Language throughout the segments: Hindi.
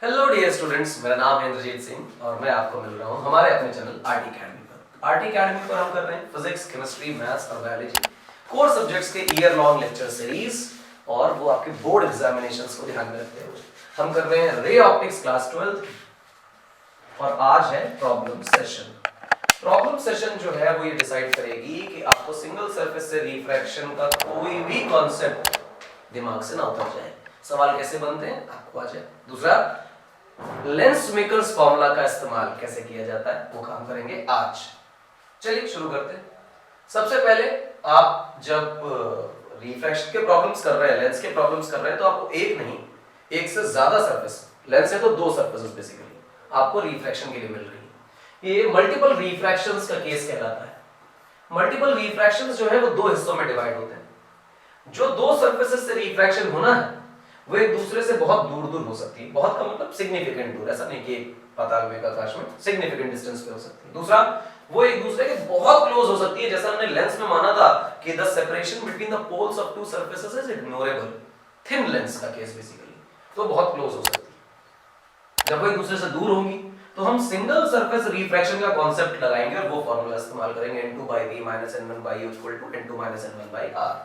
हेलो डियर स्टूडेंट्स, मेरा नाम है इंद्रजीत सिंह और मैं आपको मिल रहा हूँ हमारे अपने चैनल आरटी अकेडमी पर। आरटी अकेडमी पर हम कर रहे हैं फिजिक्स, केमिस्ट्री, मैथ्स और बायोलॉजी कोर सब्जेक्ट्स के ईयर लॉन्ग लेक्चर सीरीज, और वो आपके बोर्ड एग्जामिनेशंस को ध्यान में रखते हुए हम कर रहे हैं रे ऑप्टिक्स क्लास 12 और आज है प्रॉब्लम सेशन। प्रॉब्लम सेशन जो है वो ये डिसाइड करेगी कि आपको सिंगल सरफेस से रिफ्रैक्शन का कोई भी कॉन्सेप्ट दिमाग से ना उतर जाए। सवाल कैसे बनते हैं आपको आ जाए। दूसरा, लेंस मेकर्स फॉर्मूला का इस्तेमाल कैसे किया जाता है वो काम करेंगे आज। चलिए शुरू करते हैं। सबसे पहले आप जब रिफ्रैक्शन के प्रॉब्लम्स कर रहे हैं, लेंस के प्रॉब्लम्स कर रहे हैं, तो आपको एक नहीं, एक से ज्यादा सरफेस, लेंस है तो दो सरफेसेस बेसिकली आपको रिफ्रैक्शन के लिए मिल रही है। ये मल्टीपल रिफ्रैक्शंस का केस कहलाता है। मल्टीपल रिफ्रैक्शंस जो है वो दो हिस्सों में डिवाइड होते हैं। जो दो सरफेसेस से रिफ्रैक्शन होना है वो एक दूसरे से बहुत दूर दूर हो सकती है। बहुत का मतलब सिग्निफिकेंट दूर, ऐसा नहीं कि पाताल में आकाश में, सिग्निफिकेंट डिस्टेंस पे हो सकती है। दूसरा, वो एक दूसरे के बहुत क्लोज हो सकती है, जैसा हमने लेंस में माना था कि the separation between the poles of two surfaces is ignorable. Thin lens का केस बेसिकली तो बहुत क्लोज हो सकती है। जब वो एक दूसरे से दूर होंगी तो हम सिंगल सरफेस रिफ्रैक्शन का कांसेप्ट लगाएंगे और वो फार्मूला इस्तेमाल करेंगे n2/v - n1/u = n2 - n1/r।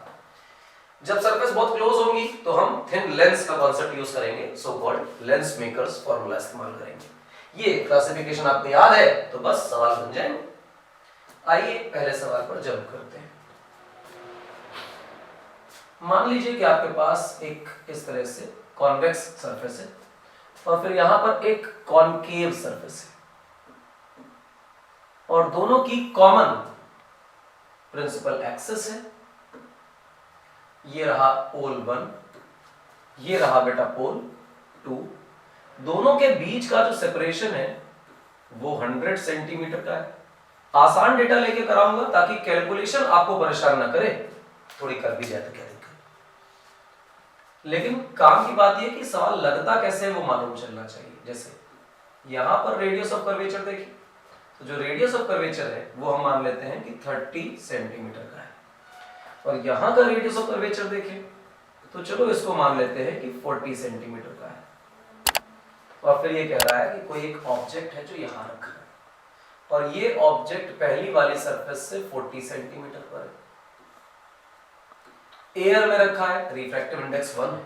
जब सरफेस बहुत क्लोज होंगी तो हम थिन लेंस का कांसेप्ट यूज करेंगे, so called lens makers formula इस्तेमाल करेंगे। ये क्लासिफिकेशन आपको याद है तो बस सवाल बन जाएंगे। आइए पहले सवाल पर जंप करते हैं। मान लीजिए कि आपके पास एक इस तरह से कॉन्वेक्स सरफेस है और फिर यहां पर एक कॉनकेव सरफेस है और दोनों की कॉमन प्रिंसिपल एक्सिस है। ये रहा पोल 1, ये रहा बेटा पोल 2। दोनों के बीच का जो सेपरेशन है वो 100 सेंटीमीटर का है। आसान डेटा लेके कराऊंगा ताकि कैलकुलेशन आपको परेशान ना करे, थोड़ी कर भी जाए तो क्या दिक्कत। लेकिन काम की बात यह कि सवाल लगता कैसे है वो मालूम चलना चाहिए। जैसे यहां पर रेडियस ऑफ कर्वेचर देखिए, तो जो रेडियस ऑफ कर्वेचर है वो हम मान लेते हैं कि 30 सेंटीमीटर का है, और यहां का रेडियस ऑफ कर्वेचर देखें तो चलो इसको मान लेते हैं कि 40 सेंटीमीटर का है। और फिर ये कह रहा है कि कोई एक ऑब्जेक्ट है जो यहां रखा है और ये ऑब्जेक्ट पहली वाली सरफेस से 40 सेंटीमीटर पर है। एयर में रखा है, रिफ्रैक्टिव इंडेक्स 1 है।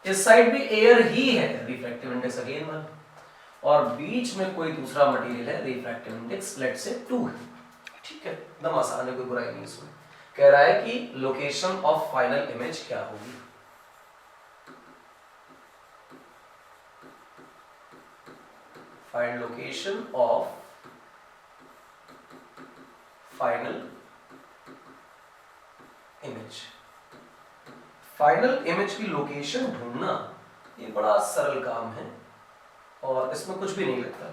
इस साइड भी एयर ही है, रिफ्रैक्टिव इंडेक्स अगेन 1, और बीच में कोई दूसरा मटेरियल है, रिफ्रैक्टिव इंडेक्स लेट से 2 है। ठीक है, एकदम आसान है, कोई बुराई नहीं इसमें। कह रहा है कि लोकेशन ऑफ फाइनल इमेज क्या होगी। Find location of final image. Final image की लोकेशन ढूंढना ये बड़ा सरल काम है और इसमें कुछ भी नहीं लगता।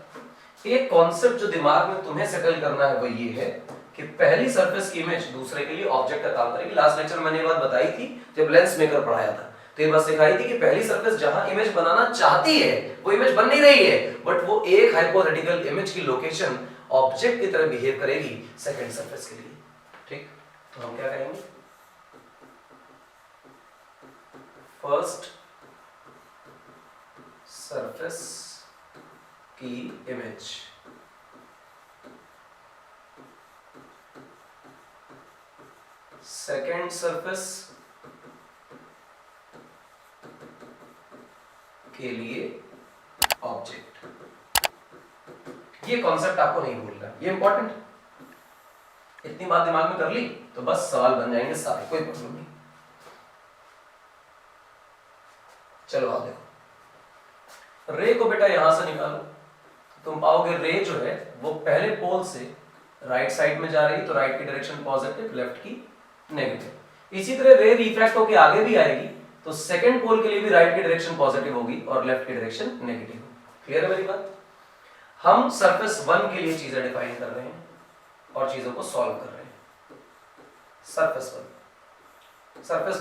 एक कॉन्सेप्ट जो दिमाग में तुम्हें सेटल करना है वो ये है कि पहली सरफेस की इमेज दूसरे के लिए ऑब्जेक्ट का काम करेगी। लास्ट लेक्चर मैंने ये बात बताई थी जब लेंस मेकर पढ़ाया था, तो ये बात सिखाई थी कि पहली सरफेस जहां इमेज बनाना चाहती है वो इमेज बन नहीं रही है, बट वो एक हाइपोथेटिकल इमेज की लोकेशन ऑब्जेक्ट की तरह बिहेव करेगी सेकंड सरफेस के लिए। ठीक, तो हम क्या करेंगे, फर्स्ट सरफेस की इमेज सेकेंड सरफेस के लिए ऑब्जेक्ट। ये कॉन्सेप्ट आपको नहीं भूलना, ये इंपॉर्टेंट है। इतनी बात दिमाग में कर ली तो बस सवाल बन जाएंगे सारे, कोई प्रॉब्लम नहीं। चलो आप देखो, रे को बेटा यहां से निकालो, तुम पाओगे रे जो है वो पहले पोल से राइट साइड में जा रही, तो राइट की डायरेक्शन पॉजिटिव, लेफ्ट की नेगेटिव। इसी तरह रे रिफ्रैक्ट होकर आगे भी आएगी तो सेकंड पोल के लिए भी राइट की डायरेक्शन पॉजिटिव होगी और लेफ्ट की डायरेक्शन नेगेटिव होगी। क्लियर है मेरी बात। हम सरफेस 1 के लिए चीजें डिफाइन कर रहे हैं और चीजों को सॉल्व कर रहे हैं। सरफेस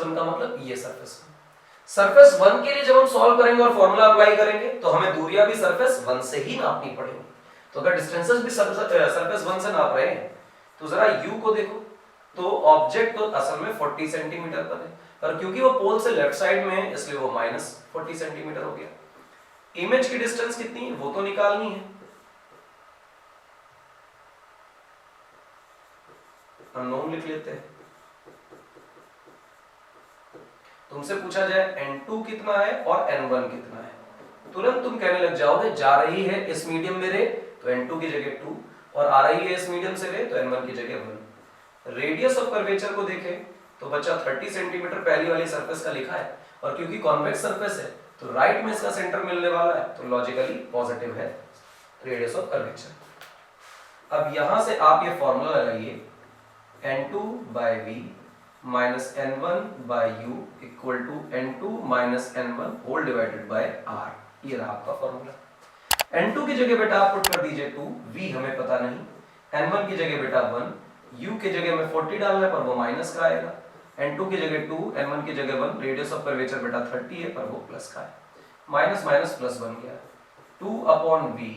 1 का मतलब ये सरफेस 1। सरफेस 1 के लिए जब हम सॉल्व करेंगे और फॉर्मूला अप्लाई करेंगे तो हमें दूरियां भी सरफेस 1 से ही नापनी पड़ेगी। तो अगर डिस्टेंसेस भी सरफेस 1 से नाप रहे हैं तो जरा u को देखो, तो ऑब्जेक्ट तो असल में 40 सेंटीमीटर पर है, पर क्योंकि वो पोल से लेफ्ट साइड में है इसलिए वो -40 सेंटीमीटर हो गया। इमेज की डिस्टेंस कितनी है वो तो निकालनी है। अननोन लिख लेते हैं। तुमसे पूछा जाए n2 कितना है और n1 कितना है, तुरंत तुम कहने लग जाओगे जा रही है इस मीडियम में रे तो n2 की जगह 2 और आ रही है इस मीडियम से रे तो n1 की जगह 1। रेडियस ऑफ कर्वेचर को देखें तो बच्चा 30 सेंटीमीटर पहली वाली सरफेस का लिखा है और क्योंकि कॉन्वेक्स सरफेस है तो राइट में इसका सेंटर मिलने वाला है तो लॉजिकली पॉजिटिव है रेडियस ऑफ कर्वेचर। अब यहां से आप ये फॉर्मूला लगाइए n2 by v minus n1 by u equal to n2 minus n1 whole divided by r। ये रहा आपका फॉर्मूला। n2 की जगह बेटा आप पुट कर दीजिए 2, v हमें पता नहीं, n1 की जगह बेटा 1, u की जगह में 40 डालना है पर वो माइनस का आएगा, n2 की जगह 2, n1 की जगह 1, रेडियस ऑफ कर्वेचर बेटा 30 है पर वो प्लस का है, माइनस माइनस प्लस बन गया 2 upon v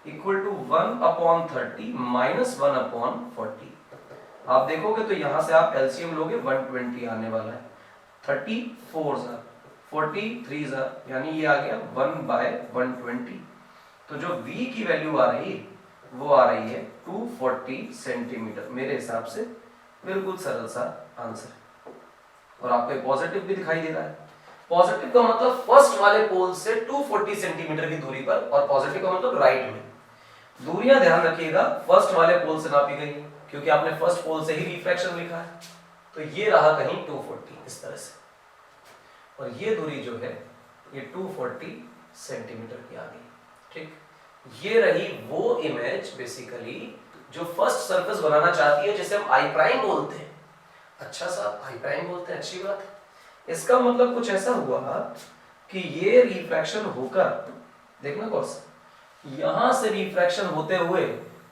equal to 1 upon 30 minus 1 upon 40। आप देखोगे तो यहां से आप एलसीएम लोगे 120 आने वाला है, 34 ज़ा 43 ज़ा यानी ये आ गया 1/120। तो जो v की वैल्यू आ रही है वो आ रही है 240 सेंटीमीटर। मेरे हिसाब से बिल्कुल सरल सा आंसर और आपको पॉजिटिव भी दिखाई दे रहा है। पॉजिटिव का मतलब फर्स्ट वाले पोल से 240 सेंटीमीटर की दूरी पर और पॉजिटिव का मतलब राइट में। दूरियां ध्यान रखिएगा फर्स्ट वाले पोल से नापी गई है क्योंकि आपने फर्स्ट पोल से ही रिफ्रैक्शन लिखा है तो ये रहा कहीं 240 इस तरह से और ये दूरी जो है ये 240 सेंटीमीटर की आ गई। ठीक, ये रही वो इमेज बेसिकली जो फर्स्ट सरफेस बनाना चाहती है जिसे हम आई प्राइम बोलते हैं। अच्छा साहब आई प्राइम बोलते हैं, अच्छी बात है। इसका मतलब कुछ ऐसा हुआ कि ये रिफ्रैक्शन होकर देखना कौन यहां से रिफ्रैक्शन होते हुए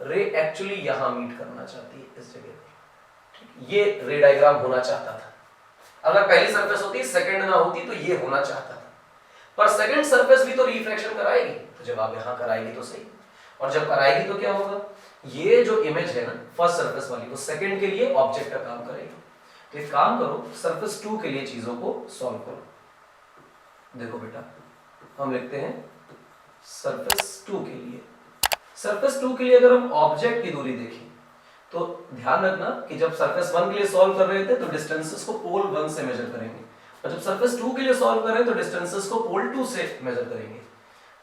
रे एक्चुअली यहां मीट करना चाहती है इस जगह पर। ये रे डायग्राम होना चाहता था। अगर पहली सरफेस होती सेकंड ना होती तो ये होना चाहता था, पर सेकंड सरफेस भी तो रिफ्रैक्शन कराएगी तो जब आप यहां कराएगी तो सही, और जब कराएगी तो क्या होगा ये जो इमेज है ना फर्स्ट सरफेस वाली वो सेकंड के लिए ऑब्जेक्ट का काम करेगी। तो एक काम करो सरफेस 2 के लिए चीजों को सॉल्व करो। देखो बेटा हम लिखते हैं सरफेस 2 के लिए, सरफेस 2 के लिए अगर हम ऑब्जेक्ट की दूरी देखें तो ध्यान रखना कि जब सरफेस 1 के लिए सॉल्व कर रहे थे तो डिस्टेंसेस को पोल 1 से मेजर करेंगे और जब सरफेस 2 के लिए सॉल्व कर रहे हैं तो डिस्टेंसेस को पोल 2 से मेजर करेंगे।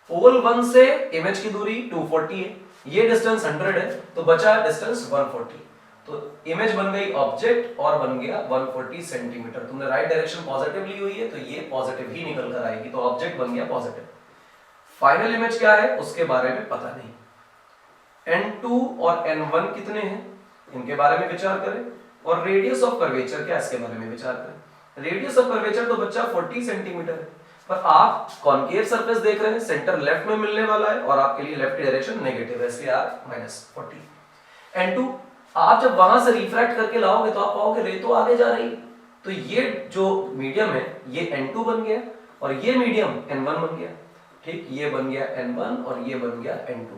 पोल 1 से इमेज की दूरी 240 है, ये डिस्टेंस 100 है तो बचा डिस्टेंस 140। तो इमेज बन गई ऑब्जेक्ट और बन गया 140 सेंटीमीटर। तुमने राइट डायरेक्शन पॉजिटिव ली हुई है तो ये पॉजिटिव ही निकल कर आएगी तो ऑब्जेक्ट बन गया पॉजिटिव। फाइनल इमेज क्या है उसके बारे में पता नहीं। n2 और n1 कितने हैं इनके बारे में विचार करें और रेडियस ऑफ कर्वेचर क्या इसके बारे में विचार करें। रेडियस ऑफ कर्वेचर तो बच्चा 40 सेंटीमीटर है पर आप कॉनकेव सरफेस देख रहे हैं सेंटर लेफ्ट में मिलने वाला है और आपके लिए लेफ्ट डायरेक्शन नेगेटिव है इसलिए आप -40। n2 आप जब वहां से रिफ्रैक्ट करके लाओगे तो आप पाओगे रे तो आगे जा रही है तो ये जो मीडियम है ये n2 बन गया और ये मीडियम n1 बन गया। ठीक, ये बन गया n1 और ये बन गया n2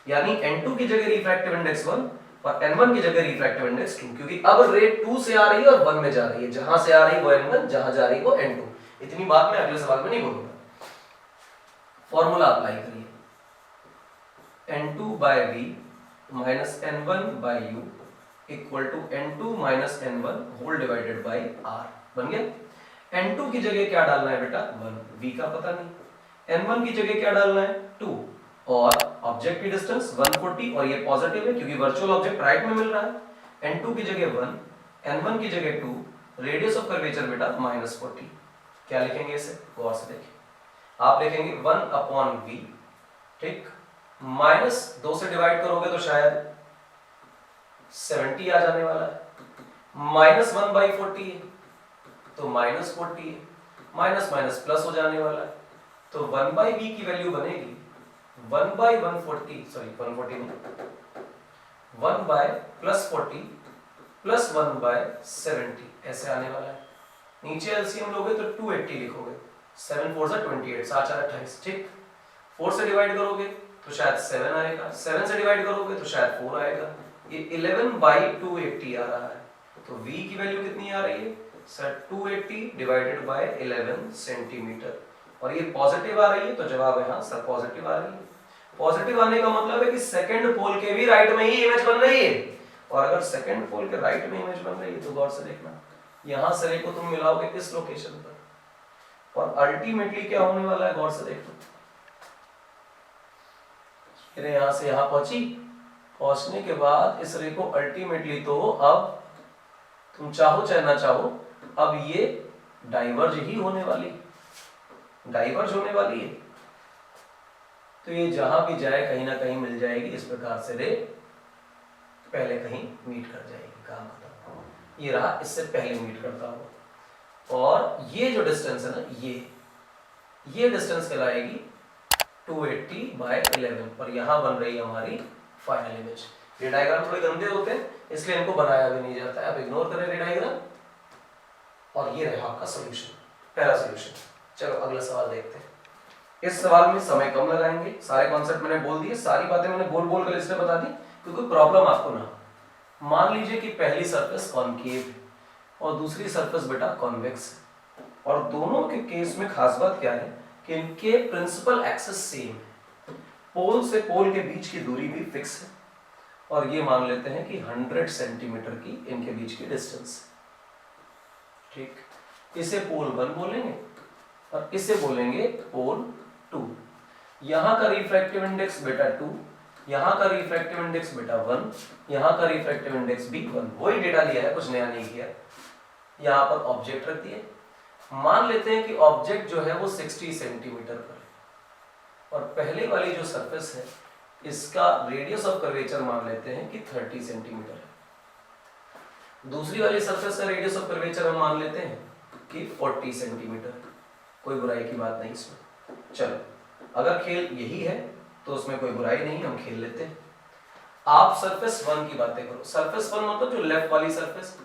यानी n2 की जगह रिफ्रैक्टिव इंडेक्स 1 और n1 की जगह रिफ्रैक्टिव इंडेक्स 2 क्योंकि अब रे 2 से आ रही है और 1 में जा रही है, जहां से आ रही है वो n1 जहां जा रही है वो n2। इतनी बात मैं अगले सवाल में नहीं बोलूंगा। फॉर्मूला अप्लाई करिए n2 by v minus n1 by u equal to n2 minus n1 whole divided by r बन गया। n2 की जगह क्या डालना है बेटा 1, v का पता नहीं, n1 की जगह क्या डालना है 2 और ऑब्जेक्ट की डिस्टेंस 140 और ये पॉजिटिव है क्योंकि वर्चुअल ऑब्जेक्ट राइट में मिल रहा है। n2 की जगह 1, n1 की जगह 2, रेडियस ऑफ कर्वेचर बेटा -40। क्या लिखेंगे इसे गौर से देखिए, आप लिखेंगे 1 अपॉन v। ठीक, -2 से डिवाइड करोगे तो शायद 70 आ जाने वाला है, -1/40 है तो -40 है, माइनस माइनस प्लस हो जाने वाला है तो 1/v की वैल्यू बनेगी 1/140 सॉरी 140 नहीं 1/+40 प्लस 1/70 ऐसे आने वाला है। नीचे एलसीएम लोगे तो 280 लिखोगे, 7 4 28 7 4 28। ठीक, 4 से डिवाइड करोगे तो शायद 7 आएगा, 7 से डिवाइड करोगे तो शायद 4 आएगा, ये 11/280 आ रहा है तो v की वैल्यू कितनी आ रही है सर 280 डिवाइडेड बाय 11 सेंटीमीटर और ये पॉजिटिव आ रही है तो जवाब है हाँ सर पॉजिटिव आ रही है। पॉजिटिव आने का मतलब है कि सेकंड पोल के भी राइट में ही इमेज बन रही है, और अगर सेकंड पोल के राइट में इमेज बन रही है तो गौर से देखना यहां से रे को तुम मिलाओगे इस लोकेशन पर, और अल्टीमेटली क्या होने वाला है गौर से देखो, रे यहां से यहां पहुंची, पहुंचने के बाद इस रे को अल्टीमेटली तो अब तुम चाहो चाहे ना चाहो अब ये डाइवर्ज ही होने वाली, डाइवर्ज होने वाली है, तो ये जहां भी जाए कहीं ना कहीं मिल जाएगी। इस प्रकार से रे पहले कहीं मीट कर जाएगी, काम खत्म। ये रहा इससे पहले मीट करता हो, और ये जो डिस्टेंस है ना ये डिस्टेंस कहलाएगी 280/11, और यहां बन रही है हमारी फाइनल इमेज। ये डायग्राम थोड़े गंदे होते हैं इसलिए इनको बनाया भी नहीं जाता है, आप इग्नोर करें ये डायग्राम, और ये रहा आपका सॉल्यूशन, पहला सॉल्यूशन। चलो अगला सवाल देखते हैं। इस सवाल में समय कम लगाएंगे, सारे कॉन्सेप्ट मैंने बोल दिए, सारी बातें मैंने बोल कर इसलिए बता दी क्योंकि प्रॉब्लम आपको ना, मान लीजिए कि पहली सरफेस कॉनकेव और दूसरी सरफेस बेटा कॉन्वेक्स है, और दोनों के केस में खास बात क्या है कि इनके प्रिंसिपल एक्सिस सेम है, पोल से पोल के बीच की दूरी भी फिक्स है, और ये मान लेते हैं कि 100 सेंटीमीटर की इनके बीच की डिस्टेंस है। ठीक, इसे पोल 1 बोलेंगे और इसे बोलेंगे पोल 2। यहां का रिफ्रैक्टिव इंडेक्स बेटा 2, यहां का रिफ्रैक्टिव इंडेक्स बेटा 1, यहां का रिफ्रैक्टिव इंडेक्स भी 1, वही डेटा लिया है, कुछ नया नहीं किया। यहां पर ऑब्जेक्ट रख दिए, मान लेते हैं कि ऑब्जेक्ट जो है वो 60 सेंटीमीटर पर है, और पहले वाली जो सरफेस है इसका रेडियस ऑफ कर्वेचर मान लेते हैं कि 30 सेंटीमीटर है। दूसरी वाली सरफेस का रेडियस ऑफ कर्वेचर हम मान लेते हैं कि 40 सेंटीमीटर। कोई बुराई की बात नहीं इसमें। चलो अगर खेल यही है तो उसमें कोई बुराई नहीं, हम खेल लेते हैं। आप सरफेस 1 की बातें करो। सरफेस 1 मतलब जो लेफ्ट वाली सरफेस,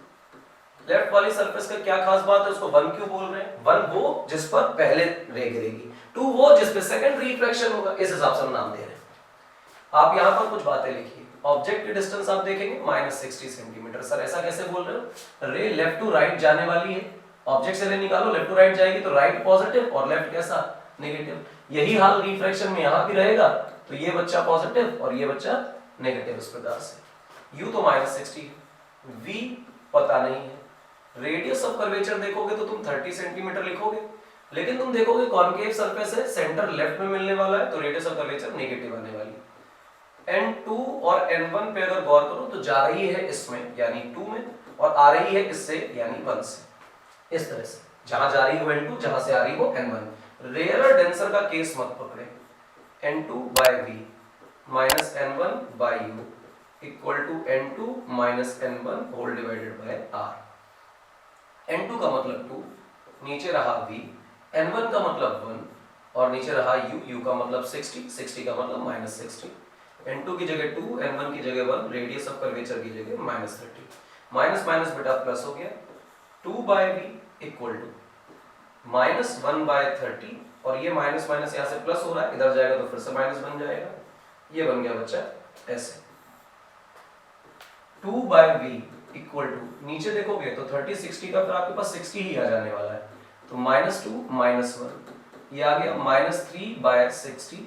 लेफ्ट वाली सरफेस का क्या खास बात है, उसको 1 क्यों बोल रहे हैं? 1 वो जिस पर पहले रे गिरेगी, 2 वो जिस पे सेकंड रिफ्रैक्शन होगा, इस हिसाब से हम नाम दे रहे हैं। आप यहां पर कुछ बातें लिखिए। ऑब्जेक्ट की डिस्टेंस आप देखेंगे -60 सेंटीमीटर। सर ऐसा कैसे बोल रहे हो? रे लेफ्ट टू राइट जाने वाली है, ऑब्जेक्ट से रे निकालो, लेफ्ट टू राइट जाएगी तो राइट पॉजिटिव और लेफ्ट कैसा नेगेटिव। यही हाल रिफ्रैक्शन में यहां भी रहेगा, तो ये बच्चा पॉजिटिव और ये बच्चा नेगेटिव। इस प्रकार से u तो -60, v पता नहीं है, रेडियस ऑफ कर्वेचर देखोगे तो तुम 30 सेंटीमीटर लिखोगे, लेकिन तुम देखोगे कॉन्केव सरफेस है, सेंटर लेफ्ट में मिलने वाला है, तो रेडियस ऑफ कर्वेचर नेगेटिव आने वाली है। n2 और n1 पे अगर गौर करो तो जा रही है इसमें यानी 2 में, और आ रही है इससे यानी 1 से। इस तरह से जहां जा रही है वो n2, जहां से आ रही है वो n1। रेयरर डेंसर का केस मत पकड़े। n2/v minus n1/u equal to n2 minus n1 whole divided by r। n2 का मतलब 2, नीचे रहा v, n1 का मतलब 1 और नीचे रहा u, u का मतलब 60, 60 का मतलब -60। n2 की जगह 2, n1 की जगह 1, रेडियस ऑफ कर्वेचर की जगह -30। माइनस माइनस बेटा प्लस हो गया, 2/v इक्वल टू -1/30, और ये माइनस माइनस यहाँ से प्लस हो रहा है, इधर जाएगा तो फिर से माइनस बन जाएगा। ये बन गया बच्चा ऐसे 2/v इक्वल टू, नीचे देखोगे तो 30 60 का फिर आपके पास 60 ही आ जाने वाला है, तो -2 -1 ये आ गया -3/60,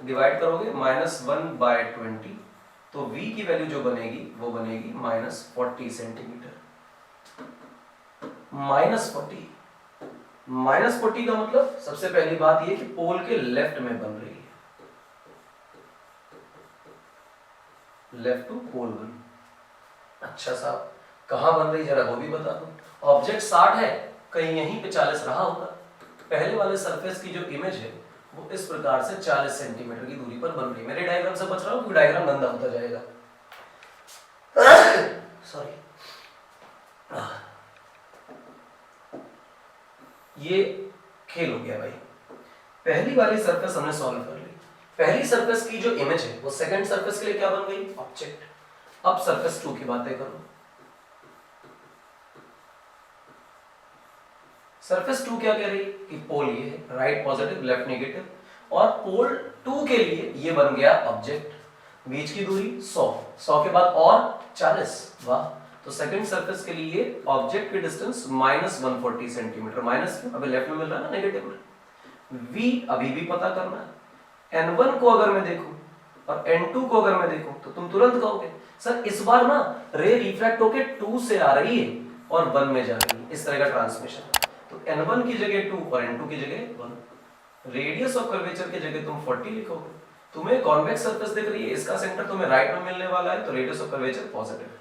डिवाइड करोगे -1/20, तो v की वैल्यू जो बनेगी वो बनेगी -40 सेंटीमीटर। -40 का मतलब सबसे पहली बात ये कि पोल के लेफ्ट में बन रही है, लेफ्ट टू पोल 1। अच्छा साहब कहां बन रही जरा वो भी बता दो। ऑब्जेक्ट 60 है, कहीं यहीं पे 40 रहा होगा। पहले वाले सरफेस की जो इमेज है वो इस प्रकार से 40 सेंटीमीटर की दूरी पर बन रही है। मेरे डायग्राम से बच रहा हूं क्योंकि डायग्राम गंदा होता जाएगा। सॉरी, ये खेल हो गया भाई। पहली वाली सरफेस हमने सॉल्व कर ली। पहली सरफेस की जो इमेज है वो सेकंड सरफेस के लिए क्या बन गई? ऑब्जेक्ट। अब सरफेस 2 की बातें करो। सरफेस 2 क्या कह रही है कि पोल ये है, राइट पॉजिटिव लेफ्ट नेगेटिव, और पोल 2 के लिए ये बन गया ऑब्जेक्ट। बीच की दूरी 100 के बाद और 40, वाह। तो सेकंड सरफेस के लिए ऑब्जेक्ट की डिस्टेंस -140 सेंटीमीटर। माइनस क्यों? अबे लेफ्ट में मिल रहा है ना नेगेटिव में, v अभी भी पता करना है। n1 को अगर मैं देखूं और n2 को अगर मैं देखूं तो तुम तुरंत कहोगे सर इस बार ना रे रिफ्रैक्ट होके 2 से आ रही है और 1 में जा रही है, इस तरह का ट्रांसमिशन। तो n1 की जगह 2 और n2 की जगह 1। रेडियस ऑफ कर्वेचर की जगह तुम 40 लिखोगे। तुम्हें कॉन्वेक्स सरफेस दिख रही है, इसका सेंटर तुम्हें राइट में मिलने वाला है, तो रेडियस ऑफ कर्वेचर पॉजिटिव है।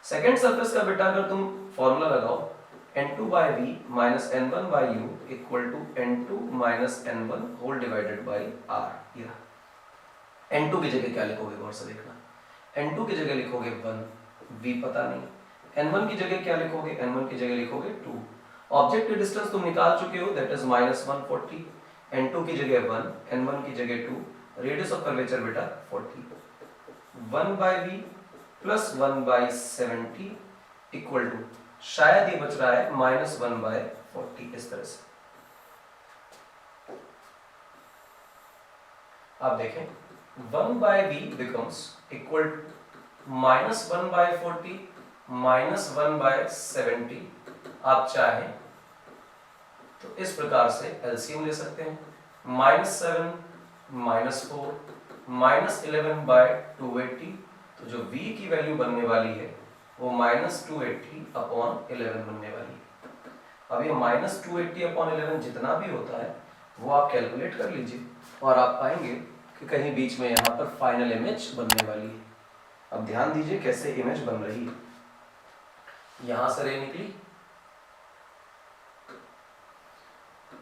सेकंड सरफेस का बेटा अगर तुम फॉर्मूला लगाओ n2 by v minus n1 by u equal to n2 minus n1 whole divided by r। ये रहा। n2 की जगह क्या लिखोगे गौर से देखना, n2 की जगह लिखोगे 1, v पता नहीं। n1 की जगह क्या लिखोगे, n1 की जगह लिखोगे 2। ऑब्जेक्ट की डिस्टेंस तुम निकाल चुके हो, दैट इज -140। n2 की जगह 1, n1 की जगह 2, रेडियस ऑफ कर्वेचर बेटा 40। 1 by v plus 1 by 70 equal to, शायद ये बच रहा है -1 by 40। इस तरह से आप देखें 1 by v becomes equal to -1 by 40 -1 by 70। आप चाहें तो इस प्रकार से एलसीएम ले सकते हैं, -7 -4 -11 by 280। तो जो v की वैल्यू बनने वाली है वो -280 अपॉन 11 बनने वाली है। अब ये -280 अपॉन 11 जितना भी होता है वो आप कैलकुलेट कर लीजिए और आप पाएंगे कि कहीं बीच में यहाँ पर फाइनल इमेज बनने वाली है। अब ध्यान दीजिए कैसे इमेज बन रही है। यहां से रे निकली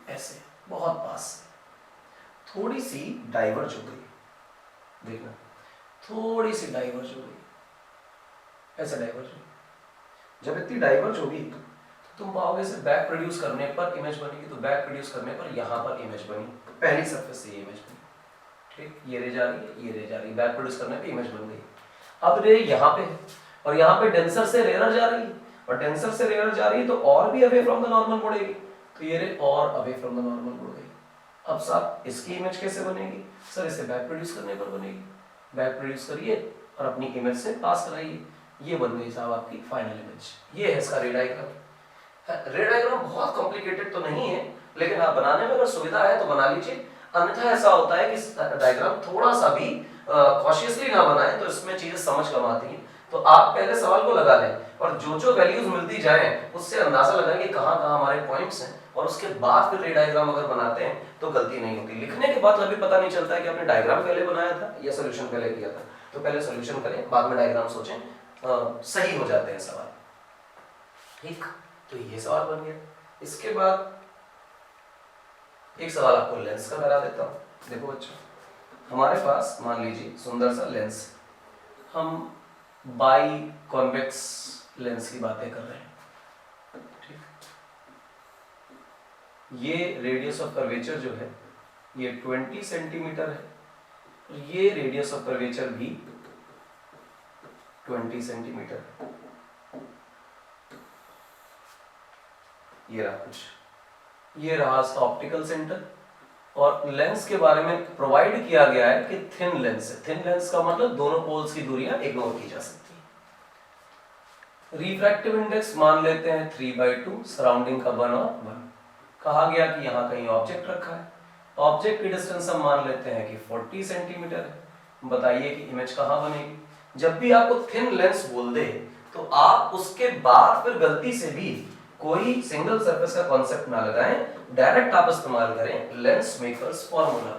ऐसे बहुत पास से, थोड़ी सी डाइवर्ज हो गई, देखना थोड़ी सी डाइवर्ज हो गई, ऐसे डाइवर्ज हुई। जब इतनी डाइवर्ज होगी तो तुम पाओगे इसे बैक प्रोड्यूस करने पर इमेज बनेगी, तो बैक प्रोड्यूस करने पर यहां पर इमेज बनी, पहली सरफेस से ये इमेज बनी। ठीक, ये रे जा रही है, ये रे जा रही है, बैक प्रोड्यूस करने पे इमेज बन गई। अब रे यहाँ पे है और यहाँ पे डेंसर से रेयर जा रही है, और डेंसर से रेयर जा रही है तो और भी अवे फ्रॉम द नॉर्मल मुड़ेगी, तो ये रे और अवे फ्रॉम द नॉर्मल मुड़ गई। अब साहब इसकी इमेज कैसे बनेगी, सर इसे बैक प्रोड्यूस करने पर बनेगी। बैक प्रोड्यूस करिए और अपनी इमेज से पास कराइए, ये बन गई साहब आपकी फाइनल इमेज। ये है इसका रे डायग्राम। रे डायग्राम बहुत कॉम्प्लिकेटेड तो नहीं है, लेकिन आप बनाने में अगर सुविधा है तो बना लीजिए, अन्यथा ऐसा होता है कि डायग्राम थोड़ा सा भी कॉशियसली ना बनाए तो इसमें चीजें समझ कम आती हैं। तो आप पहले सवाल को लगा लें और जो जो वैल्यूज मिलती जाएं उससे अंदाजा लगाएं कि कहां कहां हमारे पॉइंट्स हैं, और उसके बाद फिर रे डायग्राम अगर बनाते हैं तो गलती नहीं होती। लिखने के बाद कभी पता नहीं चलता है कि आपने डायग्राम पहले बनाया था या सॉल्यूशन पहले किया था। तो पहले सॉल्यूशन करें बाद में डायग्राम सोचें, सही हो जाते हैं सवाल। ठीक, तो ये सवाल बन गया। इसके बाद एक सवाल आपको लेंस का करा देता हूं। देखो बच्चों, हमारे पास मान लीजिए सुंदर सा लेंस, हम बाई कॉन्वेक्स लेंस की बातें कर रहे हैं। ठीक, ये रेडियस ऑफ कर्वेचर जो है ये 20 सेंटीमीटर है, और ये रेडियस ऑफ कर्वेचर भी 20 सेंटीमीटर है। ये रहा कुछ, ये रहा ऑप्टिकल सेंटर, और लेंस के बारे में प्रोवाइड किया गया है कि थिन लेंस है। थिन लेंस का मतलब दोनों पोल्स की दूरियां इग्नोर की जा सकती है। रिफ्रैक्टिव इंडेक्स मान लेते हैं 3/2, सराउंडिंग का 1 और 1। कहा गया कि यहाँ कहीं ऑब्जेक्ट रखा है, ऑब्जेक्ट की डिस्टेंस हम मान लेते हैं कि 40 सेंटीमीटर है। बताइए कि इमेज कहाँ बनेगी। जब भी आपको थिन लेंस बोल दे तो आप उसके बाद फिर गलती से भी कोई सिंगल सरफेस का कॉन्सेप्ट ना लगाएं, डायरेक्ट आप इस्तेमाल करें लेंस मेकर्स फॉर्मूला।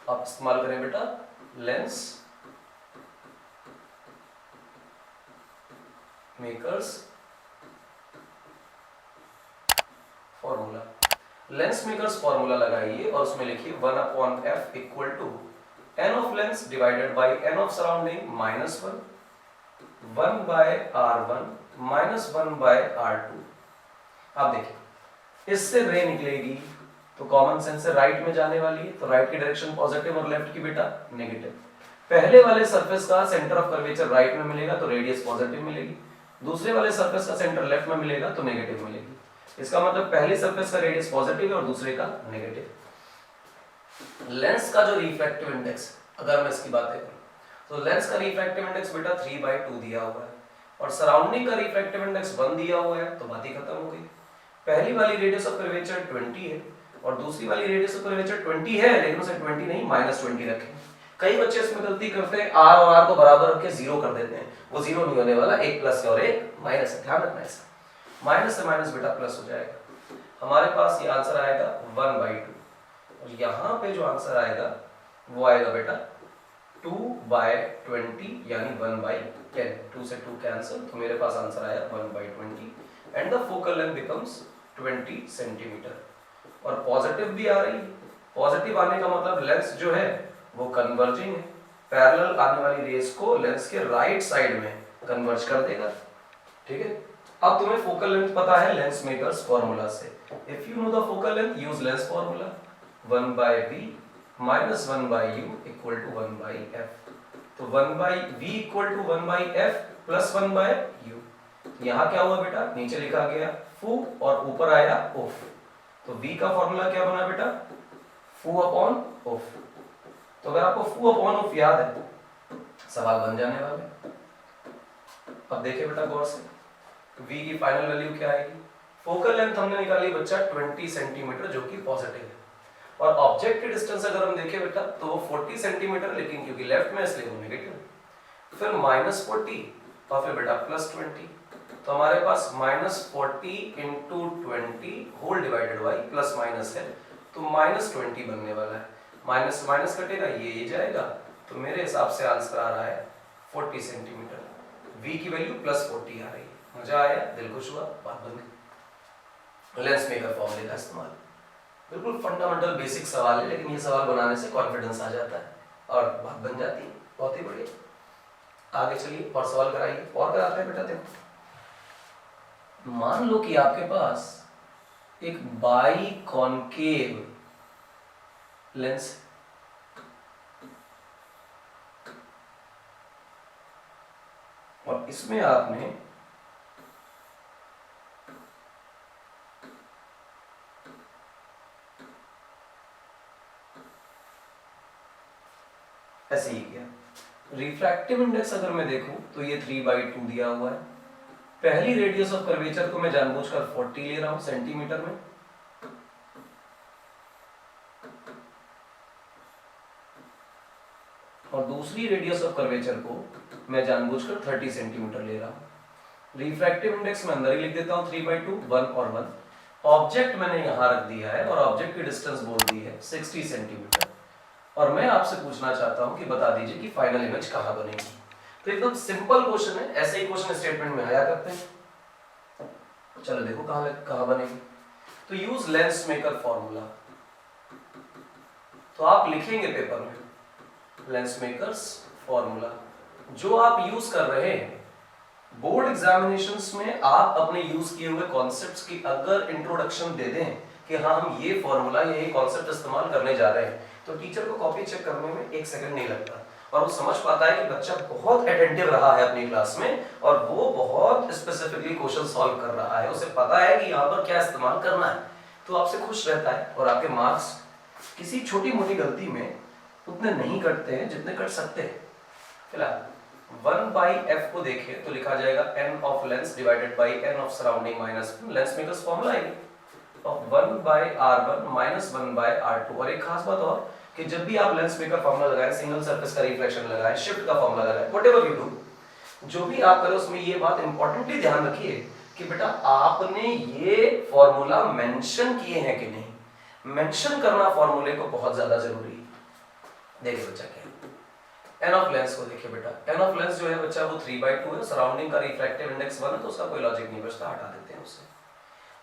आप इस्तेमाल करें बेटा lens makers formula. Lens makers formula लगाइए और उसमें लिखिए 1/f equal to n of lens divided by n of surrounding -1, 1/r1 -1/r2। आप देखिए इससे रे निकलेगी तो कॉमन सेंस से राइट में जाने वाली है, तो राइट की डायरेक्शन पॉजिटिव और लेफ्ट की बेटा नेगेटिव। पहले वाले सरफेस का सेंटर ऑफ कर्वेचर राइट में मिलेगा तो रेडियस पॉजिटिव मिलेगी, दूसरे वाले सरफेस का सेंटर लेफ्ट में मिलेगा तो नेगेटिव मिलेगी। इसका मतलब पहले सरफेस का रेडियस पॉजिटिव है और दूसरे का नेगेटिव। लेंस का जो रिफ्रैक्टिव इंडेक्स, अगर मैं इसकी बात करूं तो लेंस का रिफ्रैक्टिव इंडेक्स बेटा 3/2 दिया हुआ है, और सराउंडिंग का रिफ्रैक्टिव इंडेक्स 1 दिया हुआ है, तो बात ही खत्म हो गई। पहली वाली रेडियस ऑफ कर्वेचर 20 है, और दूसरी वाली रेडियस ऑफ कर्वेचर 20 है, लेकिन उसे 20 नहीं -20 रखेंगे। कई बच्चे इसमें गलती करते हैं, r और r को बराबर रख के 0 कर देते हैं, वो 0 नहीं होने वाला, एक प्लस है और एक माइनस है, ध्यान रखना ऐसा। माइनस से माइनस बेटा प्लस हो जाएगा, हमारे पास ये आंसर आएगा 1/2, और यहाँ पे जो आंसर आएगा वो आएगा बेटा 2/20 यानी 1/10, 2 से 2 कैंसिल, तो मेरे पास आंसर आया 1/20 and the focal length becomes 20 centimetre. और पॉजिटिव भी आ रही है, पॉजिटिव आने का मतलब लेंस जो है वो कन्वर्जिंग है, पैरेलल आने वाली रेस को लेंस के राइट साइड में कन्वर्ज कर देगा, ठीक है। अब तुम्हें फोकल लेंथ पता है लेंस मेकर्स फार्मूला से, if you know the focal length use lens formula 1/v minus 1/u equal to 1/f, तो 1/v equal to 1/f plus 1/u, यहाँ क्या हुआ बेटा, नीचे लिखा गया फू और ऊपर आया उफ, तो v का फॉर्मूला क्या बना बेटा, फू अपॉन उफ। तो अगर आपको फू अपॉन उफ याद है, सवाल बन जाने वाले। अब देखिए बेटा गौर से, v की फाइनल वैल्यू क्या आएगी, फोकल लेंथ हमने निकाली बच्चा 20 सेंटीमीटर जो कि पॉजिटिव है, और ऑब्जेक्ट की डिस्टेंस अगर हम देखें बेटा तो 40 सेंटीमीटर, लेकिन क्योंकि लेफ्ट में इसलिए वो नेगेटिव, फिर -40 और फिर बेटा +20, तो हमारे पास -40 × 20 whole divided by plus minus है, तो -20 बनने वाला है, माइनस से माइनस कटेगा, ये जाएगा, तो मेरे हिसाब से आंसर आ रहा है 40 सेंटीमीटर, v की वैल्यू +40 आ रही है। मजा आया, दिल खुश हुआ, बात बन गई। लेंस मेकर फॉर्मूले का इस्तेमाल बिल्कुल फंडामेंटल बेसिक सवाल है, लेकिन ये सवाल बनाने से कॉन्फिडेंस आ जाता है और बात बन जाती है, बहुत ही बढ़िया। आगे चलिए और सवाल कराइए, और कराते हैं बेटा। देखो मान लो कि आपके पास एक बाई कॉनकेव लेंस, और इसमें आपने ऐसे ही किया। रिफ्रैक्टिव इंडेक्स अगर मैं देखूं तो ये 3/2 दिया हुआ है, पहली रेडियस ऑफ कर्वेचर को मैं जानबूझकर 40 ले रहा हूं सेंटीमीटर में, और दूसरी रेडियस ऑफ कर्वेचर को मैं जानबूझकर 30 सेंटीमीटर ले रहा हूं। रिफ्रैक्टिव इंडेक्स में अंदर ही लिख देता हूं 3/2, 1 और 1। ऑब्जेक्ट मैंने यहां रख दिया है और ऑब्जेक्ट की डिस्टेंस बोल दी है 60 सेंटीमीटर, और मैं आपसे पूछना चाहता हूं कि बता दीजिए कि फाइनल इमेज कहां बनेगी। तो एकदम सिंपल क्वेश्चन है, ऐसे ही क्वेश्चन स्टेटमेंट में आया करते हैं। चलो देखो कहां बनेगी। तो यूज लेंस मेकर फॉर्मूला, तो आप लिखेंगे पेपर में लेंस मेकर्स फॉर्मूला, जो आप यूज कर रहे हैं बोर्ड एग्जामिनेशंस में, आप अपने यूज किए हुए कॉन्सेप्ट्स की अगर इंट्रोडक्शन दे दें कि हाँ हम ये फॉर्मूला ये कॉन्सेप्ट इस्तेमाल करने जा रहे हैं, तो टीचर को कॉपी चेक करने में 1 सेकंड नहीं लगता, और वो समझ पाता है कि बच्चा बहुत अटेंटिव रहा है अपनी क्लास में और वो बहुत स्पेसिफिकली क्वेश्चन सॉल्व कर रहा है, उसे पता है कि यहाँ पर क्या इस्तेमाल करना है, तो आपसे खुश रहता है, और आपके मार्क्स किसी छोटी मोटी गलती में उतने नहीं कटते हैं जितने कट सकते हैं। फिलहाल 1/f को देखें तो लिखा जाएगा n of lens divided by n of surrounding minus lens makers formula है ऑफ 1/r1 माइनस 1/r2। और एक खास बात और कि जब भी आप लेंस मेकर फॉर्मूला लगाएं, सिंगल सरफेस का रिफ्लेक्शन लगाएं, शिफ्ट का फॉर्मूला लगाएं, व्हाटएवर यू डू, जो भी आप करें उसमें ये बात इंपॉर्टेंटली ध्यान रखिए कि बेटा आपने ये फॉर्मूला मेंशन किए हैं कि नहीं। मेंशन करना फॉर्मूले को बहुत ज्यादा जरूरी है। देखिए बच्चा क्या है, एन ऑफ लेंस को देखिए बेटा, एन ऑफ लेंस जो है बच्चा वो 3/2 है, सराउंडिंग का रिफ्रैक्टिव इंडेक्स 1 है, तो उसका कोई लॉजिक नहीं बचता, हटा देते हैं उससे।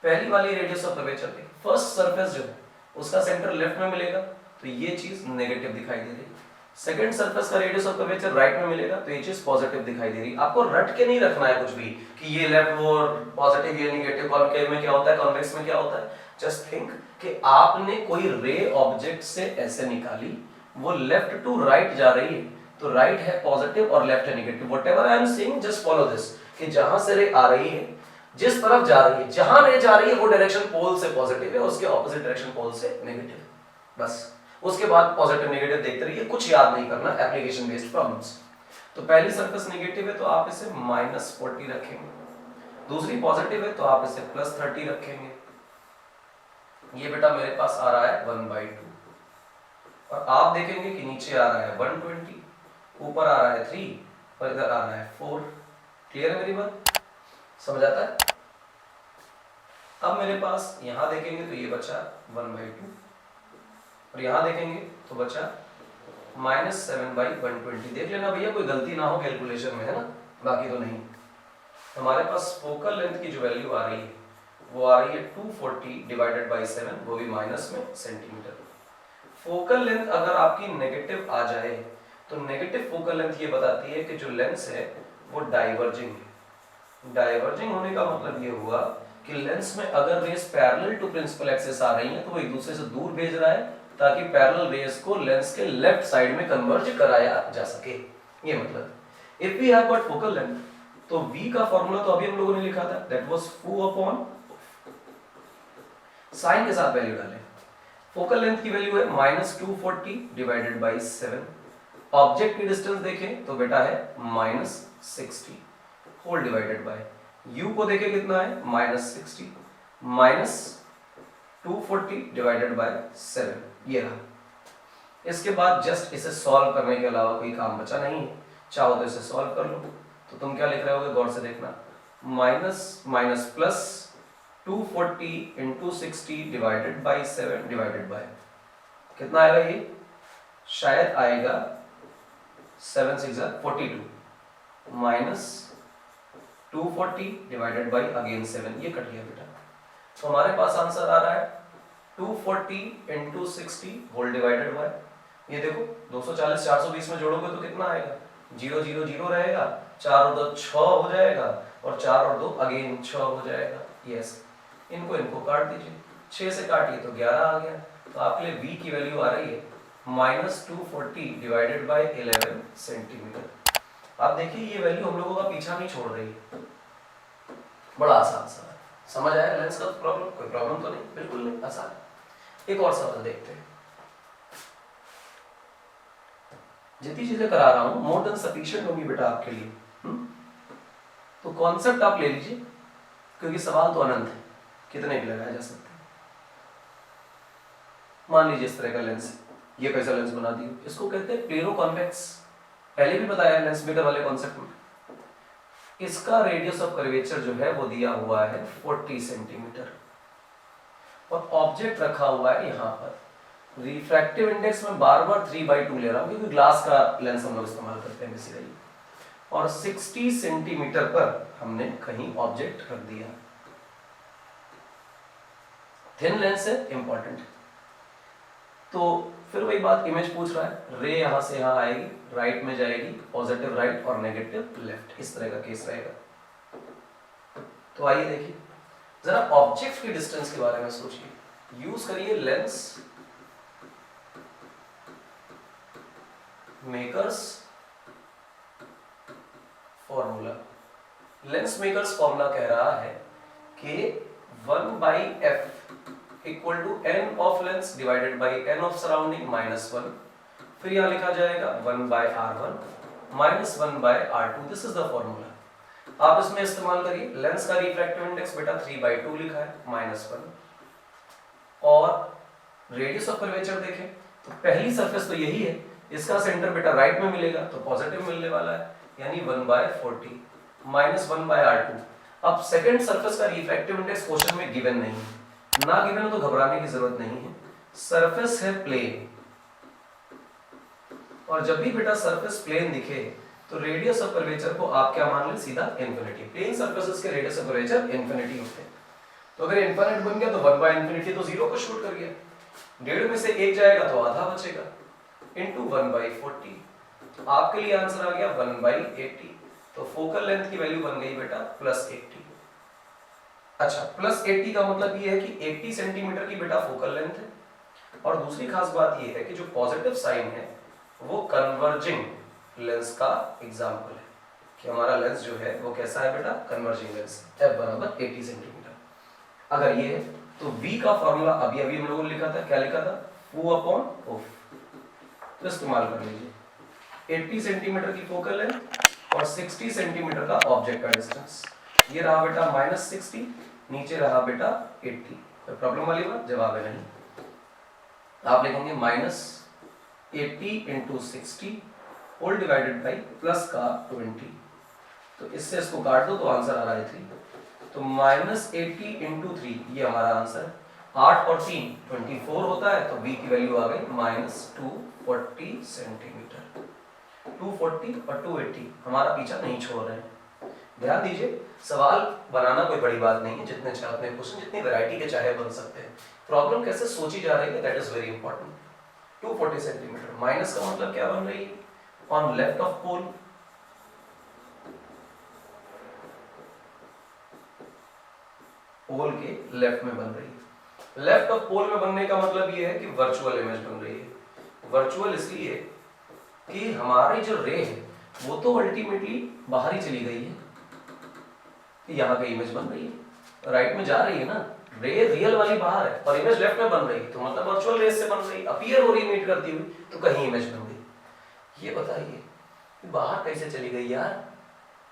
पहली वाली रेडियस ऑफ कर्वेचर पे फर्स्ट सरफेस जो है उसका सेंटर लेफ्ट में मिलेगा, तो ये चीज नेगेटिव दिखाई दे रही है। सेकंड सरफेस का रेडियस ऑफ कर्वेचर राइट में मिलेगा, तो ये चीज पॉजिटिव दिखाई दे रही है। आपको रट के नहीं रखना है कुछ भी कि ये लेफ्ट वो पॉजिटिव ये नेगेटिव, कॉन्केव में क्या होता है, कॉन्वेक्स में क्या होता है। जस्ट थिंक कि आपने कोई रे ऑब्जेक्ट से ऐसे निकाली, वो लेफ्ट टू राइट जा रही है, तो राइट है पॉजिटिव और लेफ्ट है negative. Whatever I am saying just follow this, कि जहां से रे आ रही है, जिस तरफ जा रही है, जहां रे जा रही है वो डायरेक्शन पोल से पॉजिटिव है, उसके ऑपोजिट डायरेक्शन पोल से नेगेटिव। बस उसके बाद पॉजिटिव नेगेटिव देखते रहिए, कुछ याद नहीं करना, एप्लीकेशन बेस्ड प्रॉब्लम्स। तो पहली सरफेस नेगेटिव है तो आप इसे -40 रखेंगे, दूसरी पॉजिटिव है तो आप इसे +30 रखेंगे, ये बेटा मेरे पास आ रहा है 1/2 और आप देखेंगे कि नीचे आ रहा है 120, ऊपर आ रहा है 3 और इधर आ रहा है 4। क्लियर है मेरी बात, समझ आता है? अब मेरे पास यहां देखेंगे तो ये बचा 1/2 और यहां देखेंगे तो बचा -7/120। देख लेना भैया कोई गलती ना हो कैलकुलेशन में, है ना, बाकी तो नहीं। हमारे पास फोकल लेंथ की जो वैल्यू आ रही है वो आ रही है 240 डिवाइडेड बाई 7, वो भी माइनस में सेंटीमीटर। फोकल लेंथ अगर आपकी नेगेटिव आ जाए तो नेगेटिव फोकल लेंथ ये बताती है कि जो लेंस है वो डाइवर्जिंग है। डाइवर्जिंग होने का मतलब ये हुआ कि लेंस में अगर rays parallel to principal axis आ रही है तो वो एक दूसरे से दूर भेज रहा है ताकि पैरेलल रेस को लेंस के लेफ्ट साइड में कन्वर्ज कराया जा सके। ये मतलब if we have got focal length तो v का फॉर्मूला तो अभी हम लोगों ने लिखा था, दैट वाज फू अपॉन साइन के साथ वैल्यू डालें। फोकल लेंथ की वैल्यू है -240 डिवाइडेड बाई 7। ऑब्जेक्ट की डिस्टेंस देखें तो बेटा है -60 होल डिवाइडेड बाय u को देखें कितना है -60 -240 डिवाइडेड बाय 7। ये रहा। इसके बाद जस्ट इसे सॉल्व करने के अलावा कोई काम बचा नहीं है। चाहो तो इसे सॉल्व कर लो। तो तुम क्या लिख रहे होगे गौर से देखना, minus minus plus 240 into 60 divided by 7 divided by कितना आएगा, ये शायद आएगा 7 6 42 माइनस 240 डिवाइडेड बाई अगेन 7, ये कट गया बेटा। तो हमारे पास आंसर आ रहा है 240 इंटू 60 होल डिवाइडेड बाय, ये देखो 240 420 में जोड़ोगे तो कितना आएगा, 0 0 0 रहेगा, 4 और 2 6 हो जाएगा और 4 और 2 अगेन 6 हो जाएगा। यस, इनको काट दीजिए, 6 से काटिए तो 11 आ गया। तो आपके लिए v की वैल्यू आ रही है -240 डिवाइडेड बाय 11 सेंटीमीटर। आप देखिए ये वैल्यू हम लोगों का पीछा नहीं छोड़ रही है, बड़ा आसान सा है। समझ आया लेंस का प्रॉब्लम? कोई प्रॉब्लम तो नहीं, बिल्कुल नहीं, आसान। एक और सवाल देखते हैं। जितनी चीजें करा रहा हूं मोर देन सफिशिएंट होंगी बेटा आपके लिए। तो कॉन्सेप्ट आप ले लीजिए क्योंकि सवाल तो अनंत है, कितने भी लगाए जा सकते हैं। मान लीजिए इस तरह का लेंस है, ये कैसा लेंस बना दिया, इसको कहते हैं प्लेनो कॉन्वेक्स। पहले भी बताया लेंस मेकर वाले कॉन्सेप्ट में। इसका रेडियस ऑफ कर्वेचर जो है वो दिया हुआ है 40 सेंटीमीटर और ऑब्जेक्ट रखा हुआ है यहाँ पर। रिफ्रैक्टिव इंडेक्स में बार बार 3/2 ले रहा हूँ क्योंकि ग्लास का लेंस हम लोग इस्तेमाल करते हैं बेसिकली। और 60 सेंटीमीटर पर हमने कहीं ऑब्जेक्ट रख दिया। थिन लेंस है, इंपॉर्टेंट। तो फिर वही बात, इमेज पूछ रहा है, रे यहां से यहां आएगी, राइट में जाएगी, पॉजिटिव राइट और नेगेटिव लेफ्ट, इस तरह का केस रहेगा। तो आइए देखिए जरा ऑब्जेक्ट की डिस्टेंस के बारे में सोचिए। यूज करिए lens makers formula. Lens makers formula कह रहा है कि 1/f equal to n of lens divided by n of surrounding -1। फिर यहां लिखा जाएगा 1/r1 -1/r2। This is the formula. आप इसमें इस्तेमाल करिए। लेंस का रिफ्रैक्टिव इंडेक्स बेटा 3/2 लिखा है -1 और रेडियस ऑफ कर्वेचर देखें तो पहली सरफेस तो यही है, इसका सेंटर बेटा राइट में मिलेगा तो पॉजिटिव मिलने वाला है, यानी 1/40 -1/r2। अब सेकंड सरफेस का रिफ्रैक्टिव इंडेक्स क्वेश्चन में गिवन नहीं है, ना गिवन हो तो घबराने की जरूरत नहीं है। सरफेस है प्लेन और जब भी बेटा सरफेस प्लेन दिखे तो रेडियस ऑफ कर्वेचर को आप क्या मान ले, सीधा इनफिनिटी। प्लेन सरफेसेस के रेडियस ऑफ कर्वेचर इनफिनिटी होते हैं। तो अगर इनफिनिट बन गया तो 1/∞ तो 0 को शूट कर गया, 1.5 में से 1 जाएगा तो आधा बचेगा, इंटू 1/40। तो आपके लिए आंसर आ गया 1/80। तो फोकल लेंथ की वैल्यू बन गई बेटा +80। अच्छा, +80 का मतलब ये है कि 80 सेंटीमीटर की बेटा फोकल लेंथ है। और दूसरी खास बात ये है कि जो पॉजिटिव साइन है वो कन्वर्जिंग लेंस का एग्जाम्पल है कि हमारा लेंस जो है वो कैसा है बेटा, कन्वर्जिंग लेंस। f बराबर 80 सेंटीमीटर अगर ये है तो v का फॉर्मूला अभी अभी हम लोगों ने लिखा था, क्या लिखा था, फू अपॉन ओफ। तो इस्तेमाल कर लीजिए 80 सेंटीमीटर की फोकल लेंथ और 60 सेंटीमीटर का ऑब्जेक्ट का डिस्टेंस। ये रहा बेटा -60, नीचे रहा बेटा 80। कोई प्रॉब्लम वाली बात? जवाब है नहीं। आप लिखेंगे -80 into 60 whole divided by plus का 20, तो इससे इसको काट दो तो आंसर आ रहा है 3। तो -80 इंटू 3 ये हमारा आंसर है। 8 और 3 24 होता है, तो b की वैल्यू आ गई -240 सेंटीमीटर। 240 और 280 हमारा पीछा नहीं छोड़ रहे हैं। ध्यान दीजिए, सवाल बनाना कोई बड़ी बात नहीं है, जितने चाहे उतने क्वेश्चन, जितनी वैरायटी के चाहे बन सकते हैं। प्रॉब्लम कैसे सोची जा रही है, that is very important. 240 centimetre, minus का मतलब क्या बन रही है? ऑन लेफ्ट ऑफ पोल, पोल के लेफ्ट में बन रही है। लेफ्ट ऑफ पोल में बनने का मतलब ये है कि वर्चुअल इमेज बन रही है। वर्चुअल इसलिए कि हमारी जो रे है वो तो अल्टीमेटली बाहर ही चली गई है, यहाँ पे इमेज बन रही है, राइट में जा रही है ना, रे रियल वाली बाहर है और इमेज लेफ्ट में बन रही है, तो मतलब वर्चुअल रेस से बन रही, अपीयर हो रही मीट करती हुई, तो कहीं इमेज बन गई। ये बताइए बाहर कैसे चली गई यार?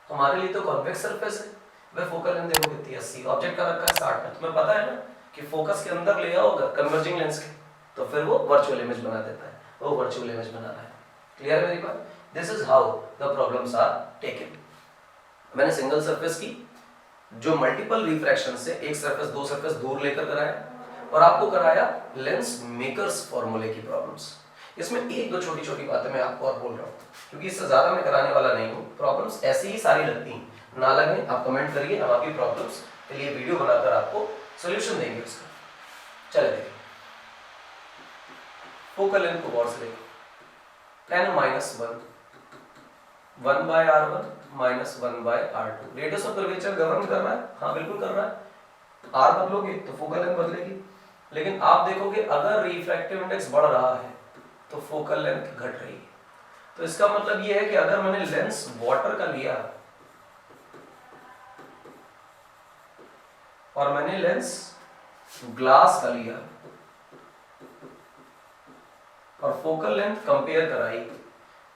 हमारे लिए तो कॉन्वेक्स सरफेस है, वह फोकल लेंथ देखो कितनी 80, ऑब्जेक्ट का रखा है 60 में, तुम्हें पता है ना कि फोकस के अंदर ले आओगे कन्वर्जिंग लेंस के, तो फिर वो वर्चुअल इमेज बना देता है, वो वर्चुअल इमेज बना रहा है। क्लियर है मेरी बात? This is how the problems are taken. मैंने सिंगल सरफेस की जो मल्टीपल रिफ्रैक्शन से एक सरफेस दो सरफेस दूर लेकर कराया, और आपको कराया लेंस मेकर्स फॉर्मूले की प्रॉब्लम्स। इसमें एक दो छोटी छोटी बातें मैं आपको और बोल रहा हूँ, क्योंकि इससे ज्यादा मैं कराने वाला नहीं हूँ। प्रॉब्लम्स ऐसी ही सारी लगती हैं, ना लगे आप कमेंट करिए, हम आपकी प्रॉब्लम्स के लिए वीडियो बनाकर आपको सोल्यूशन देंगे उसका। चले देखिए, फोकल लेंथ को गौर से देखो, n-1 1/r1 -1/r2। Radius of curvature govern कर रहा है, हाँ बिल्कुल कर रहा है। r बदलोगे तो फोकल लेंथ बदलेगी, लेकिन आप देखोगे अगर रिफ्रैक्टिव इंडेक्स बढ़ रहा है तो फोकल लेंथ घट रही है। तो इसका मतलब ये है कि अगर मैंने लेंस वाटर का लिया और मैंने लेंस ग्लास का लिया और फोकल लेंथ कंपेयर कराई,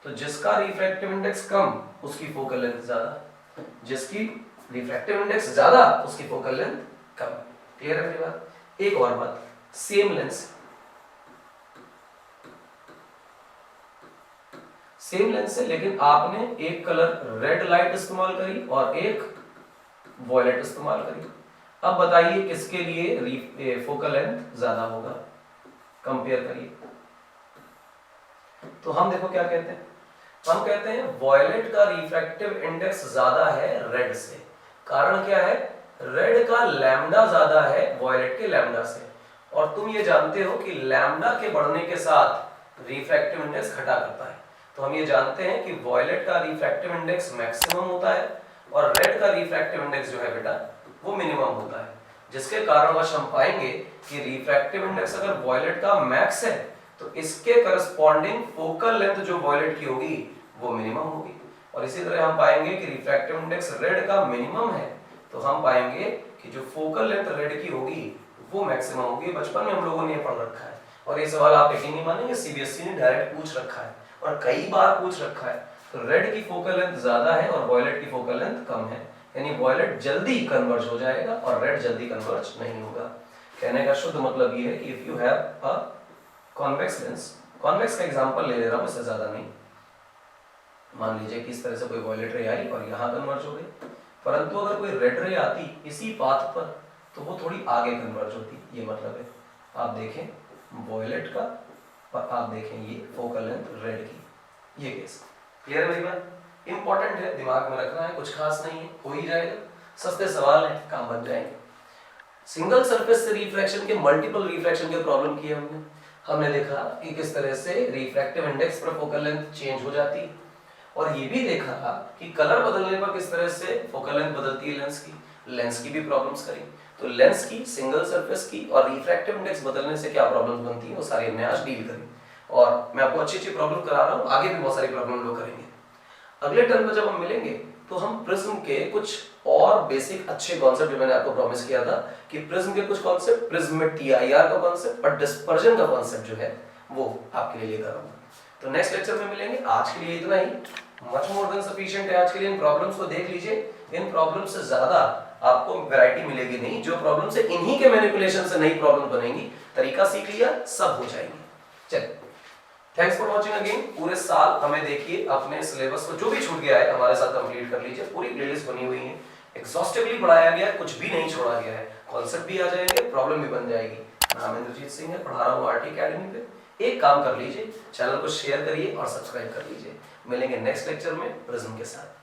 तो जिसका रिफ्रैक्टिव इंडेक्स कम उसकी फोकल लेंथ ज्यादा, जिसकी रिफ्रैक्टिव इंडेक्स ज्यादा उसकी फोकल लेंथ कम। क्लियर है मेरी बात? एक और बात, सेम लेंस से, लेकिन आपने एक कलर रेड लाइट इस्तेमाल करी और एक वॉयलेट इस्तेमाल करी। अब बताइए किसके लिए फोकल लेंथ ज्यादा होगा? कंपेयर करिए। तो हम देखो क्या कहते हैं, हम कहते हैं वॉयलेट का रिफ्रैक्टिव इंडेक्स ज्यादा है रेड से। कारण क्या है? रेड का लैम्डा ज्यादा है वॉयलेट के लैम्डा से, और तुम ये जानते हो कि लैम्डा के बढ़ने के साथ रिफ्रैक्टिव इंडेक्स घटा करता है। तो हम ये जानते हैं कि वॉयलेट का रिफ्रैक्टिव इंडेक्स मैक्सिमम होता है और रेड का रिफ्रैक्टिव इंडेक्स जो है बेटा वो मिनिमम होता है, जिसके कारणवश हम पाएंगे कि रिफ्रैक्टिव इंडेक्स अगर वॉयलेट का मैक्स है तो इसके करस्पॉन्डिंग फोकल लेंथ जो वॉयलेट की होगी वो मिनिमम होगी। और इसी तरह हम पाएंगे कि रिफ्रैक्टिव इंडेक्स रेड का मिनिमम है, तो हम पाएंगे कि जो फोकल लेंथ रेड की होगी वो मैक्सिमम होगी। बचपन में हम लोगों ने ये पढ़ रखा है, और ये सवाल आप यकीन नहीं मानेंगे सीबीएसई ने डायरेक्ट पूछ रखा है और कई बार पूछ रखा है। तो रेड की फोकल लेंथ ज्यादा है और वॉयलेट की फोकल लेंथ कम है, यानी वॉयलेट जल्दी कन्वर्ज हो जाएगा और रेड जल्दी कन्वर्ज नहीं होगा। कहने का शुद्ध मतलब ये है कि if you have a convex lens, convex का एग्जांपल ले रहा हूं, इससे ज्यादा नहीं, मान लीजिए कि इस तरह से कोई वॉयलेट रे आई और यहाँ कन्वर्ज हो गई, परंतु अगर कोई रेड रे आती इसी पाथ पर तो वो थोड़ी आगे कन्वर्ज होती। ये मतलब है, आप देखें वॉयलेट का और आप देखें ये फोकल लेंथ रेड की, ये केस। क्लियर है मेरी बात? इंपॉर्टेंट है, दिमाग में रखना है, कुछ खास नहीं है, हो ही जाएगा, सस्ते सवाल है, काम बन जाएंगे। सिंगल सरफेस से रिफ्रैक्शन के मल्टीपल रिफ्रैक्शन के प्रॉब्लम किए हमने देखा कि किस तरह से रिफ्रैक्टिव इंडेक्स पर फोकल लेंथ चेंज हो जाती है, और ये भी देखा कि कलर बदलने पर किस तरह से फोकल लेंथ बदलती है लेंस की भी प्रॉब्लम्स करी। तो लेंस की, सिंगल सरफेस की और रिफ्रैक्टिव इंडेक्स बदलने से क्या प्रॉब्लम्स बनती है वो सारी हमने आज डील करी, और मैं आपको अच्छी अच्छी प्रॉब्लम करा रहा हूँ, आगे भी बहुत सारी प्रॉब्लम लोग करेंगे। अगले टर्म में जब हम मिलेंगे तो हम प्रिज्म के कुछ और बेसिक अच्छे कॉन्सेप्ट, जो मैंने आपको प्रॉमिस किया था कि प्रिज्म के कुछ कॉन्सेप्ट, प्रिज्म में टीआईआर का कॉन्सेप्ट और डिस्पर्जन का कॉन्सेप्ट जो है वो आपके लिए लेकर आऊंगा। तो नेक्स्ट लेक्चर में मिलेंगे। आज के लिए इतना ही, मच मोर देन सफिशिएंट है आज के लिए। इन प्रॉब्लम्स को देख लीजिए, इन प्रॉब्लम्स से ज्यादा आपको वैरायटी मिलेगी नहीं, जो प्रॉब्लम से इन्हीं के मैनिपुलेशन से नई प्रॉब्लम बनेंगी। तरीका सीख लिया, सब हो जाएंगे। चलिए, थैंक्स फॉर वॉचिंग अगेन। पूरे साल हमें देखिए अपने सिलेबस को जो भी छूट गया है हमारे साथ कंप्लीट कर लीजिए। पूरी प्लेलिस्ट बनी हुई है, एग्जॉस्टिवली पढ़ाया गया है, कुछ भी नहीं छोड़ा गया है। कॉन्सेप्ट भी आ जाएंगे, प्रॉब्लम भी बन जाएगी। नाम इंद्रजीत सिंह है, पढ़ा रहा हूँ आरटी अकेडमी पे। एक काम कर लीजिए, चैनल को शेयर करिए और सब्सक्राइब कर लीजिए। मिलेंगे नेक्स्ट लेक्चर में प्रिज्म के साथ।